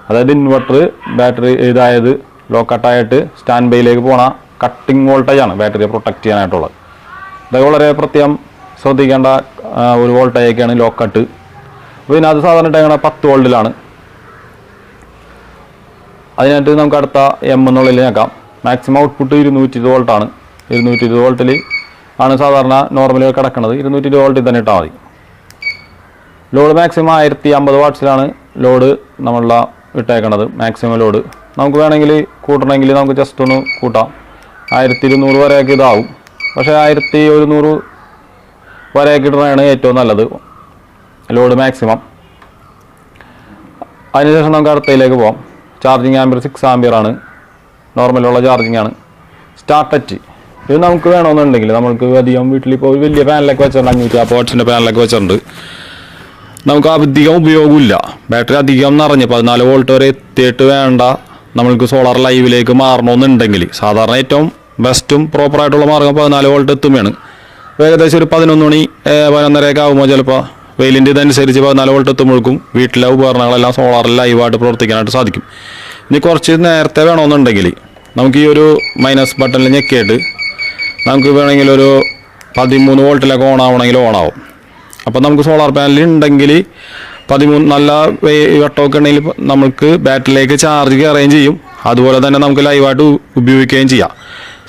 അതായത് ഇൻവെർട്ടർ ബാറ്ററി ഇതായത് ലോക്കട്ടായിട്ട് സ്റ്റാൻഡ് ബൈയിലേക്ക് പോകണ കട്ടിങ് വോൾട്ടേജാണ് ബാറ്ററിയെ പ്രൊട്ടക്റ്റ് ചെയ്യാനായിട്ടുള്ളത്. ഇതൊക്കെ വളരെ പ്രത്യേകം ശ്രദ്ധിക്കേണ്ട ഒരു വോൾട്ടേജൊക്കെയാണ് ലോക്കട്ട്. അപ്പോൾ ഇതിനകത്ത് സാധാരണ ഇട്ടേക്കണ 10 വോൾട്ടിലാണ്. അതിനായിട്ട് നമുക്ക് അടുത്ത എന്നുള്ളിൽ നോക്കാം. Maximum output 220 വോൾട്ടാണ്. 220 വോൾട്ടിൽ ആണ് സാധാരണ നോർമലി കിടക്കുന്നത്. 220 വോൾട്ടിൽ തന്നെ ഇട്ടാൽ മതി. ലോഡ് മാക്സിമം 1050 വാട്ട്സിലാണ് ലോഡ് നമ്മളുടെ ഇട്ടേക്കണത്. മാക്സിമം ലോഡ് നമുക്ക് വേണമെങ്കിൽ കൂട്ടണമെങ്കിൽ നമുക്ക് ജസ്റ്റ് ഒന്ന് കൂട്ടാം. 1200 വരെയൊക്കെ ഇതാവും. പക്ഷേ 1100 വരെയൊക്കെ ഇടുന്നതാണ് ഏറ്റവും നല്ലത് ലോഡ് മാക്സിമം. അതിനുശേഷം നമുക്ക് അടുത്തയിലേക്ക് പോകാം. ചാർജിങ് ആംപിയർ 6 ആംപിയറാണ്, നോർമലുള്ള ചാർജിങ് ആണ്. സ്റ്റാർട്ടറ്റ് ഇത് നമുക്ക് വേണമെന്നുണ്ടെങ്കിൽ നമുക്ക് അധികം വീട്ടിലിപ്പോൾ ഒരു വലിയ പാനലൊക്കെ വെച്ചിട്ടുണ്ട്, 550 വാട്ട്സിൻ്റെ പാനലൊക്കെ വെച്ചിട്ടുണ്ട്. നമുക്ക് അധികം ഉപയോഗമില്ല, ബാറ്ററി അധികം നിറഞ്ഞ് 14 വോൾട്ട് വരെ എത്തിയിട്ട് വേണ്ട നമ്മൾക്ക് സോളാർ ലൈവിലേക്ക് മാറണമെന്നുണ്ടെങ്കിൽ സാധാരണ ഏറ്റവും ബെസ്റ്റും പ്രോപ്പറായിട്ടുള്ള മാർഗ്ഗം 14 വോൾട്ട് എത്തുകയാണ്. ഏകദേശം ഒരു 11 മണി 11:30 ആകുമ്പോൾ ചിലപ്പോൾ വെയിലിൻ്റെ ഇതനുസരിച്ച് 14 വോൾട്ട് എത്തുമ്പോഴേക്കും വീട്ടിലെ ഉപകരണങ്ങളെല്ലാം സോളാറിൽ ലൈവായിട്ട് പ്രവർത്തിക്കാനായിട്ട് സാധിക്കും. ഇനി കുറച്ച് നേരത്തെ വേണമെന്നുണ്ടെങ്കിൽ നമുക്ക് ഈ ഒരു മൈനസ് ബട്ടണിൽ ഞെക്കിയിട്ട് നമുക്ക് വേണമെങ്കിൽ ഒരു 13 വോൾട്ടിലൊക്കെ ഓൺ ആവണമെങ്കിൽ ഓണാവും. അപ്പോൾ നമുക്ക് സോളാർ പാനൽ ഉണ്ടെങ്കിൽ 13 നല്ല വെട്ടമൊക്കെ ഉണ്ടെങ്കിൽ നമുക്ക് ബാറ്ററിയിലേക്ക് ചാർജ് കയറുകയും ചെയ്യും. അതുപോലെ തന്നെ നമുക്ക് ലൈവായിട്ട് ഉപയോഗിക്കുകയും ചെയ്യാം.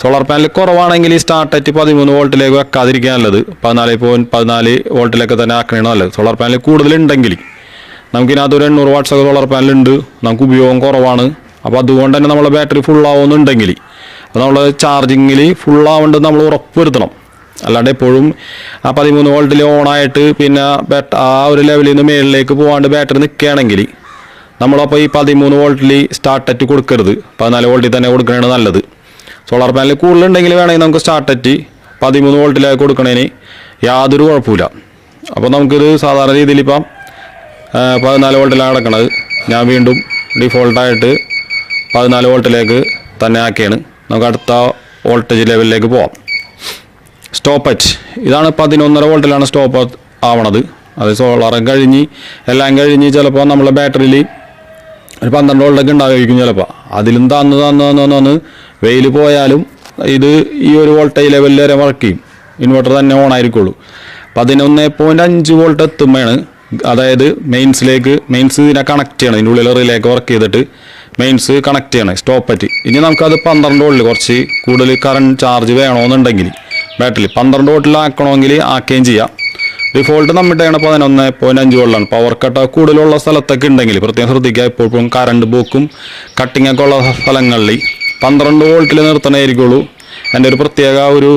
സോളാർ പാനൽ കുറവാണെങ്കിൽ സ്റ്റാർട്ട് അറ്റ് 13 വോൾട്ടിലേക്ക് വെക്കാതിരിക്കാൻ നല്ലത്. 14 വോൾട്ടിലേക്ക് തന്നെ ആക്കണതാണ് നല്ലത്. സോളാർ പാനൽ കൂടുതലുണ്ടെങ്കിൽ നമുക്കിതിനകത്ത് ഒരു 800 വാട്ട്സ് ഒക്കെ സോളാർ പാനൽ ഉണ്ട്, നമുക്ക് ഉപയോഗം കുറവാണ്. അപ്പോൾ അതുകൊണ്ട് തന്നെ നമ്മളെ ബാറ്ററി ഫുള്ളാവുന്നുണ്ടെങ്കിൽ അപ്പോൾ നമ്മൾ ചാർജിങ്ങിൽ ഫുള്ളാവേണ്ടത് നമ്മൾ ഉറപ്പ് വരുത്തണം. അല്ലാണ്ട് എപ്പോഴും ആ 13 വോൾട്ടിൽ ഓണായിട്ട് പിന്നെ ആ ഒരു ലെവലിൽ നിന്ന് മേളിലേക്ക് പോകാണ്ട് ബാറ്ററി നിൽക്കുകയാണെങ്കിൽ നമ്മളപ്പോൾ ഈ 13 വോൾട്ടിൽ സ്റ്റാർട്ടറ്റ് കൊടുക്കരുത്, 14 വോൾട്ടിൽ തന്നെ കൊടുക്കണതാണ് നല്ലത്. സോളാർ പാനൽ കൂടുതലുണ്ടെങ്കിൽ വേണമെങ്കിൽ നമുക്ക് സ്റ്റാർട്ടറ്റ് 13 വോൾട്ടിലേക്ക് കൊടുക്കണതിന് യാതൊരു കുഴപ്പമില്ല. അപ്പോൾ നമുക്കിത് സാധാരണ രീതിയിൽ ഇപ്പം 14 വോൾട്ടിലാണ് കിടക്കണത്. ഞാൻ വീണ്ടും ഡിഫോൾട്ടായിട്ട് 14 വോൾട്ടിലേക്ക് തന്നെ ആക്കിയാണ്. നമുക്ക് അടുത്ത വോൾട്ടേജ് ലെവലിലേക്ക് പോവാം. സ്റ്റോപ്പറ്റ് ഇതാണ് 11.5 വോൾട്ടിലാണ് സ്റ്റോപ്പ് ആവണത്. അത് സോളാറും കഴിഞ്ഞ് എല്ലാം കഴിഞ്ഞ് ചിലപ്പോൾ നമ്മളെ ബാറ്ററിയിൽ ഒരു 12 വോൾട്ടൊക്കെ ഉണ്ടാകുമായിരിക്കും. ചിലപ്പോൾ അതിലും തന്ന് വെയിൽ പോയാലും ഇത് ഈ ഒരു വോൾട്ടേജ് ലെവലിൽ വരെ വർക്ക് ചെയ്യും. ഇൻവെർട്ടർ തന്നെ ഓൺ ആയിരിക്കുള്ളൂ. 11.5 വോൾട്ട് എത്തുമ്പോഴാണ്, അതായത് മെയിൻസ് ഇതിനെ കണക്ട് ചെയ്യണം. ഇതിൻ്റെ ഉള്ളിൽ റിലേക്ക് വർക്ക് ചെയ്തിട്ട് മെയിൻസ് കണക്ട് ചെയ്യണം സ്റ്റോപ്പറ്റ്. ഇനി നമുക്കത് 12 വോൾട്ടിൽ കുറച്ച് കൂടുതൽ കറണ്ട് ചാർജ് വേണമെന്നുണ്ടെങ്കിൽ ബാറ്ററി 12 വോൾട്ടിലാക്കണമെങ്കിൽ ആക്കുകയും ചെയ്യാം. ഡിഫോൾട്ട് നമ്മുടെ 11.5 വോൾട്ടാണ്. പവർ കട്ട് കൂടുതലുള്ള സ്ഥലത്തൊക്കെ ഉണ്ടെങ്കിൽ പ്രത്യേകം ശ്രദ്ധിക്കുക. ഇപ്പോഴും കറണ്ട് പോക്കും കട്ടിങ് ഒക്കെ ഉള്ള സ്ഥലങ്ങളിൽ 12 വോൾട്ടിൽ നിർത്തണമായിരിക്കുള്ളൂ. എൻ്റെ ഒരു പ്രത്യേക ഒരു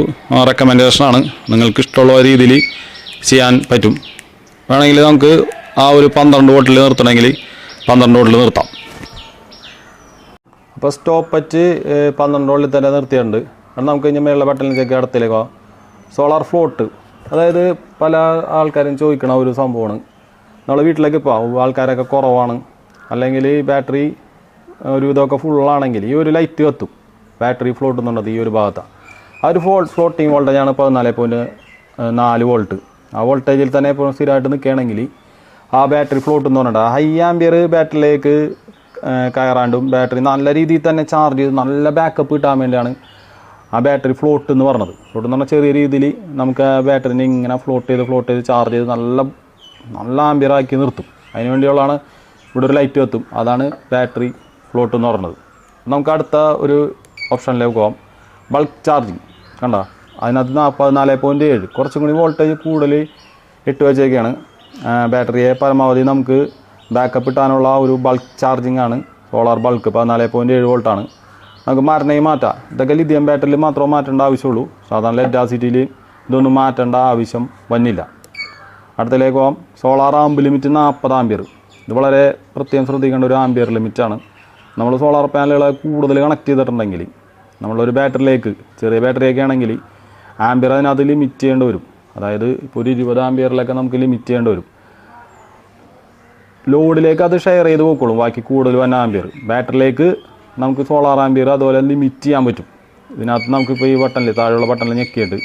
റെക്കമെൻഡേഷനാണ്. നിങ്ങൾക്ക് ഇഷ്ടമുള്ള രീതിയിൽ ചെയ്യാൻ പറ്റും. വേണമെങ്കിൽ നമുക്ക് ആ ഒരു 12 വോൾട്ടിൽ നിർത്തണമെങ്കിൽ 12 വോൾട്ടിൽ നിർത്താം. അപ്പോൾ സ്റ്റോപ്പറ്റ് 12 വോൾട്ടിൽ തന്നെ നിർത്തിയിട്ടുണ്ട്. അത് നമുക്ക് കഴിഞ്ഞാൽ മേളിലെ ബട്ടണിലേക്ക് അടുത്തേക്കോ സോളാർ ഫ്ലോട്ട്, അതായത് പല ആൾക്കാരും ചോദിക്കണ ഒരു സംഭവമാണ്. നമ്മൾ വീട്ടിലേക്ക് ഇപ്പോൾ ആൾക്കാരൊക്കെ കുറവാണ്, അല്ലെങ്കിൽ ബാറ്ററി ഒരു ഇതൊക്കെ ഫുള്ളാണെങ്കിൽ ഈ ഒരു ലൈറ്റ് കത്തും. ബാറ്ററി ഫ്ലോട്ട് എന്നുള്ളത് ഈ ഒരു ഭാഗത്താണ്. ആ ഒരു ഫ്ലോട്ടിങ് വോൾട്ടേജാണ് 14.4 വോൾട്ട്. ആ വോൾട്ടേജിൽ തന്നെ ഇപ്പോൾ സ്ഥിരമായിട്ട് നിൽക്കുകയാണെങ്കിൽ ആ ബാറ്ററി ഫ്ലോട്ട് എന്ന് പറഞ്ഞിട്ട് ഹൈ ആംബിയർ ബാറ്ററിയിലേക്ക് കയറാണ്ടും ബാറ്ററി നല്ല രീതിയിൽ തന്നെ ചാർജ് ചെയ്ത് നല്ല ബാക്കപ്പ് കിട്ടാൻ വേണ്ടിയാണ് ആ ബാറ്ററി ഫ്ലോട്ട് എന്ന് പറഞ്ഞത്. ഫ്ലോട്ട് എന്ന് പറഞ്ഞാൽ ചെറിയ രീതിയിൽ നമുക്ക് ആ ബാറ്ററിനെ ഇങ്ങനെ ഫ്ലോട്ട് ചെയ്ത് ചാർജ് ചെയ്ത് നല്ല ആംബിയർ ആക്കി നിർത്തും. അതിന് വേണ്ടിയുള്ളതാണ് ഇവിടെ ഒരു ലൈറ്റ് കത്തും. അതാണ് ബാറ്ററി ഫ്ലോട്ട് എന്ന് പറഞ്ഞത്. നമുക്ക് അടുത്ത ഒരു ഓപ്ഷനിലേക്ക് പോകാം. ബൾക്ക് ചാർജിങ് കണ്ടോ, അതിനകത്ത് 14.7 കുറച്ചും കൂടി വോൾട്ടേജ് കൂടുതൽ ഇട്ട് വെച്ചേക്കാണ്. ബാറ്ററിയെ പരമാവധി നമുക്ക് ബാക്കപ്പ് ഇട്ടാനുള്ള ഒരു ബൾക്ക് ചാർജിങ് ആണ് സോളാർ ബൾക്ക്. 14.7 വോൾട്ടാണ്. നമുക്ക് മാറ്റണമെങ്കിൽ മാറ്റാം. ഇതൊക്കെ ലിഥിയം ബാറ്ററിയിൽ മാത്രമേ മാറ്റേണ്ട ആവശ്യമുള്ളൂ. സാധാരണ ലെഡ് ആസിറ്റിയിൽ ഇതൊന്നും മാറ്റേണ്ട ആവശ്യം വന്നില്ല. അടുത്തതിലേക്ക് പോകാം. Solar amp limit 40 ampere. ഇത് വളരെ പ്രത്യേകം ശ്രദ്ധിക്കേണ്ട ഒരു ആംബിയർ ലിമിറ്റാണ്. നമ്മൾ സോളാർ പാനലുകളെ കൂടുതൽ കണക്ട് ചെയ്തിട്ടുണ്ടെങ്കിൽ നമ്മളൊരു ബാറ്ററിയിലേക്ക്, ചെറിയ ബാറ്ററിയൊക്കെ ആണെങ്കിൽ ആംബിയർ അതിനകത്ത് ലിമിറ്റ് ചെയ്യേണ്ടി വരും. അതായത് ഇപ്പോൾ ഒരു 20 ആംബിയറിലൊക്കെ നമുക്ക് ലിമിറ്റ് ചെയ്യേണ്ടി വരും. ലോഡിലേക്ക് അത് ഷെയർ ചെയ്ത് പോയിക്കോളും ബാക്കി കൂടുതൽ വന്ന ആംബിയർ. ബാറ്ററിയിലേക്ക് നമുക്ക് സോളാർ ആംബിയർ അതുപോലെ ലിമിറ്റ് ചെയ്യാൻ പറ്റും. ഇതിനകത്ത് നമുക്കിപ്പോൾ ഈ ബട്ടണിൽ താഴെയുള്ള ബട്ടണിൽ ഞെക്കിയിട്ട്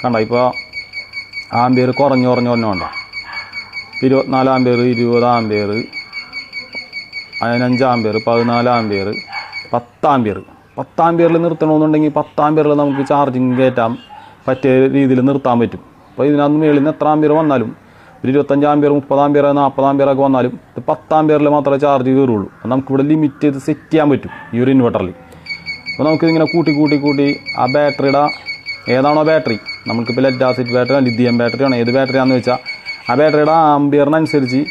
കണ്ട ഇപ്പോൾ ആംബിയർ കുറഞ്ഞ് വേണ്ട 24 ampere, 20 ampere, 15 ampere, 14 ampere, 10 ampere. 10 ആംബിയറിൽ നിർത്തണമെന്നുണ്ടെങ്കിൽ 10 ആംബിയറിൽ നമുക്ക് ചാർജിങ് കയറ്റാൻ പറ്റിയ രീതിയിൽ നിർത്താൻ പറ്റും. അപ്പോൾ ഇതിനകത്ത് മേളിൽ നിന്ന് എത്ര ആംബിയർ വന്നാലും ഒരു 25 ആംബിയർ, 30 ആംബിയർ, 40 ആംബിയറൊക്കെ വന്നാലും ഇത് 10 ആംബിയറിൽ മാത്രമേ ചാർജ് കയറുള്ളൂ. അത് നമുക്കിവിടെ ലിമിറ്റ് ചെയ്ത് സെറ്റ് ചെയ്യാൻ പറ്റും ഈ ഒരു ഇൻവെർട്ടറിൽ. അപ്പോൾ നമുക്കിതിങ്ങനെ കൂട്ടി ആ ബാറ്ററിയുടെ ഏതാണോ ബാറ്ററി, നമുക്കിപ്പോൾ ലെഡ് ആസിഡ് ബാറ്ററി, ലിഥിയം ബാറ്ററിയാണ്, ഏത് ബാറ്ററിയാണെന്ന് വെച്ചാൽ ആ ബാറ്ററിയുടെ ആംബിയറിനനുസരിച്ച്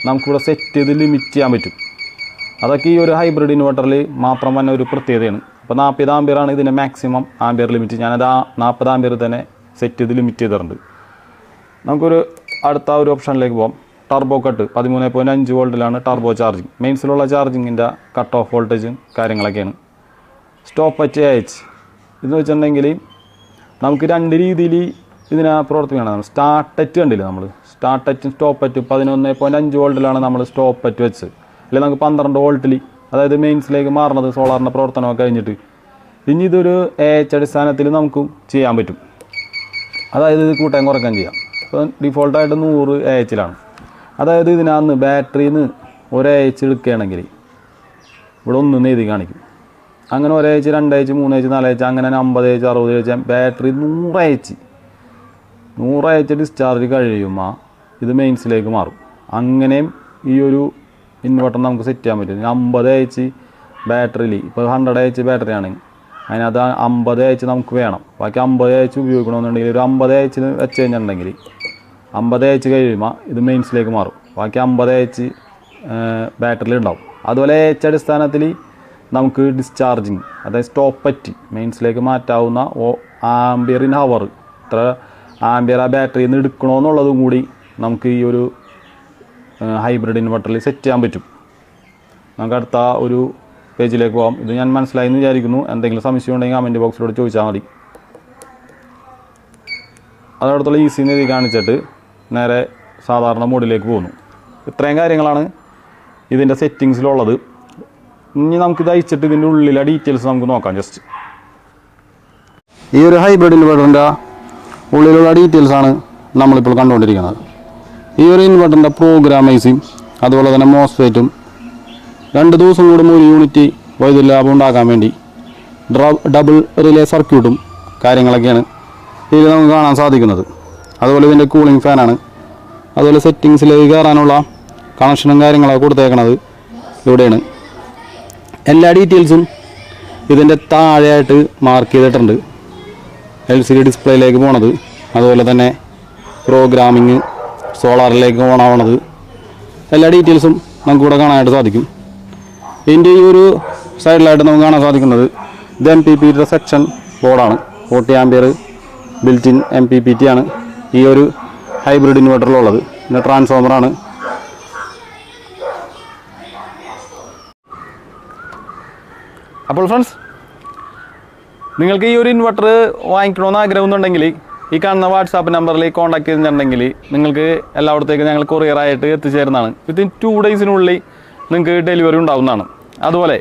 നമുക്കിവിടെ സെറ്റ് ചെയ്ത് ലിമിറ്റ് ചെയ്യാൻ പറ്റും. അതൊക്കെ ഈ ഒരു ഹൈബ്രിഡ് ഇൻവെർട്ടറിൽ മാത്രം തന്നെ ഒരു പ്രത്യേകതയാണ്. അപ്പോൾ 40 ആംബിയറാണ് ഇതിൻ്റെ മാക്സിമം ആംബിയർ ലിമിറ്റ്. ഞാനത് 40 ആംബിയർ തന്നെ സെറ്റ് ചെയ്ത് ലിമിറ്റ് ചെയ്തിട്ടുണ്ട്. നമുക്കൊരു അടുത്ത ഒരു ഓപ്ഷനിലേക്ക് പോകാം. ടർബോ കട്ട് 13.5 വോൾട്ടിലാണ് ടർബോ ചാർജിങ്. മെയിൻസിലുള്ള ചാർജിങ്ങിൻ്റെ കട്ട് ഓഫ് വോൾട്ടേജും കാര്യങ്ങളൊക്കെയാണ്. സ്റ്റോപ്പ് അറ്റ് AH ഇതെന്ന് വെച്ചിട്ടുണ്ടെങ്കിൽ നമുക്ക് 2 രീതിയിൽ ഇതിനെ പ്രവർത്തിക്കണം. സ്റ്റാർട്ടറ്റ് കണ്ടില്ല നമ്മൾ, സ്റ്റാർട്ടറ്റും സ്റ്റോപ്പറ്റും 11.5 വോൾട്ടിലാണ് നമ്മൾ സ്റ്റോപ്പറ്റ് വെച്ച്. അല്ലെങ്കിൽ നമുക്ക് 12 വോൾട്ടിൽ, അതായത് മെയിൻസിലേക്ക് മാറുന്നത് സോളാറിൻ്റെ പ്രവർത്തനമൊക്കെ കഴിഞ്ഞിട്ട്. ഇനി ഇതൊരു AH അടിസ്ഥാനത്തിൽ നമുക്കും ചെയ്യാൻ പറ്റും. അതായത് ഇത് കൂട്ടാൻ കുറയ്ക്കാൻ ചെയ്യാം. ഇപ്പോൾ ഡിഫോൾട്ടായിട്ട് 100 AH-ലാണ്. അതായത് ഇതിനകത്ത് ബാറ്ററിയിൽ നിന്ന് ഒരു AH എടുക്കുകയാണെങ്കിൽ ഇവിടെ 1 എഴുതി കാണിക്കും. അങ്ങനെ 1 AH, 2 AH, 3 AH, 4 AH, അങ്ങനെ 50 AH, 60 AH, battery 100 AH discharge കഴിയുമ്പോൾ ഇത് മെയിൻസിലേക്ക് മാറും. അങ്ങനെയും ഈ ഒരു ഇൻവെർട്ടർ നമുക്ക് സെറ്റ് ചെയ്യാൻ പറ്റും. 50 AH ബാറ്ററിയിൽ ഇപ്പോൾ 100 AH ബാറ്ററി ആണെങ്കിൽ അതിനകത്ത് 50 എച്ച് നമുക്ക് വേണം. ബാക്കി 50 എച്ച് ഉപയോഗിക്കണമെന്നുണ്ടെങ്കിൽ ഒരു 50 എച്ച് വെച്ച് കഴിഞ്ഞിട്ടുണ്ടെങ്കിൽ 50 എച്ച് കഴിയുമ്പോൾ ഇത് മെയിൻസിലേക്ക് മാറും. ബാക്കി 50 എച്ച് ബാറ്ററിയിൽ ഉണ്ടാവും. അതുപോലെ എച്ച് അടിസ്ഥാനത്തിൽ നമുക്ക് ഡിസ്ചാർജിങ്, അതായത് സ്റ്റോപ്പ് പറ്റി മെയിൻസിലേക്ക് മാറ്റാവുന്ന ആംബിയർ ഇൻ ഹവർ, ഇത്ര ആംബിയർ ആ ബാറ്ററിയിൽ നിന്ന് എടുക്കണമെന്നുള്ളതും കൂടി നമുക്ക് ഈ ഒരു ഹൈബ്രിഡ് ഇൻവെർട്ടറിൽ സെറ്റ് ചെയ്യാൻ പറ്റും. നമുക്ക് അടുത്ത ഒരു പേജിലേക്ക് പോകാം. ഇത് ഞാൻ മനസ്സിലായി എന്ന് വിചാരിക്കുന്നു. എന്തെങ്കിലും സംശയം ഉണ്ടെങ്കിൽ കമൻറ്റ് ബോക്സിലൂടെ ചോദിച്ചാൽ മതി. അതോടത്തുള്ള ഈസി എഴുതി കാണിച്ചിട്ട് നേരെ സാധാരണ മോഡിലേക്ക് പോകുന്നു. ഇത്രയും കാര്യങ്ങളാണ് ഇതിൻ്റെ സെറ്റിങ്സിലുള്ളത്. ഇനി നമുക്കിത് അയച്ചിട്ട് ഇതിൻ്റെ ഉള്ളിലെ ഡീറ്റെയിൽസ് നമുക്ക് നോക്കാം. ജസ്റ്റ് ഈ ഒരു ഹൈബ്രിഡ് ഇൻവെർട്ടറിൻ്റെ ഉള്ളിലുള്ള ഡീറ്റെയിൽസാണ് നമ്മളിപ്പോൾ കണ്ടുകൊണ്ടിരിക്കുന്നത്. ഈ ഒരു ഇൻവെർട്ടറിൻ്റെ പ്രോഗ്രാമൈസിങ് അതുപോലെ തന്നെ മോസ്ഫെറ്റും 2 ദിവസം കൂടും ഒരു യൂണിറ്റ് വൈദ്യുതി ലാഭം ഉണ്ടാക്കാൻ വേണ്ടി ഡബിൾ റിലേ സർക്യൂട്ടും കാര്യങ്ങളൊക്കെയാണ് ഇതിൽ നമുക്ക് കാണാൻ സാധിക്കുന്നത്. അതുപോലെ ഇതിൻ്റെ കൂളിംഗ് ഫാനാണ്. അതുപോലെ സെറ്റിങ്സിലേക്ക് കയറാനുള്ള കണക്ഷനും കാര്യങ്ങളൊക്കെ കൊടുത്തേക്കണത് ഇവിടെയാണ്. എല്ലാ ഡീറ്റെയിൽസും ഇതിൻ്റെ താഴെയായിട്ട് മാർക്ക് ചെയ്തിട്ടുണ്ട്. LCD ഡിസ്പ്ലേയിലേക്ക് പോണത്, അതുപോലെ തന്നെ പ്രോഗ്രാമിങ്, സോളാറിലേക്ക് ഓൺ ആവണത്, എല്ലാ ഡീറ്റെയിൽസും നമുക്കിവിടെ കാണാനായിട്ട് സാധിക്കും. ഇതിൻ്റെ ഈ ഒരു സൈഡിലായിട്ട് നമുക്ക് കാണാൻ സാധിക്കുന്നത് ഇത് MPPT സെക്ഷൻ ബോർഡാണ്. 40 ആംപിയർ ബിൽറ്റ് ഇൻ MPPT ആണ് ഈ ഒരു ഹൈബ്രിഡ് ഇൻവെർട്ടറിലുള്ളത്. പിന്നെ ട്രാൻസ്ഫോമറാണ്. അപ്പോൾ ഫ്രണ്ട്സ്, നിങ്ങൾക്ക് ഈ ഒരു ഇൻവെർട്ടർ വാങ്ങിക്കണമെന്ന് ആഗ്രഹമുണ്ടെങ്കിൽ ഈ കാണുന്ന വാട്സാപ്പ് നമ്പറിൽ കോൺടാക്ട് ചെയ്തിട്ടുണ്ടെങ്കിൽ നിങ്ങൾക്ക് എല്ലായിടത്തേക്കും ഞങ്ങൾ കൊറിയറായിട്ട് എത്തിച്ചേരുന്നതാണ്. വിത്തിൻ 2 ഡേയ്സിനുള്ളിൽ നിങ്ങൾക്ക് ഡെലിവറി ഉണ്ടാവുന്നതാണ്. അതുപോലെ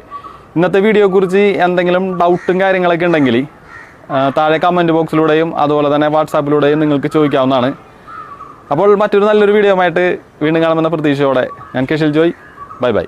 ഇന്നത്തെ വീഡിയോയെക്കുറിച്ച് എന്തെങ്കിലും ഡൗട്ടും കാര്യങ്ങളൊക്കെ ഉണ്ടെങ്കിൽ താഴെ കമൻറ്റ് ബോക്സിലൂടെയും അതുപോലെ തന്നെ വാട്സാപ്പിലൂടെയും നിങ്ങൾക്ക് ചോദിക്കാവുന്നതാണ്. അപ്പോൾ മറ്റൊരു നല്ലൊരു വീഡിയോ ആയിട്ട് വീണ്ടും കാണുമെന്ന പ്രതീക്ഷയോടെ ഞാൻ കെഷിൽ ജോയ്. Bye bye.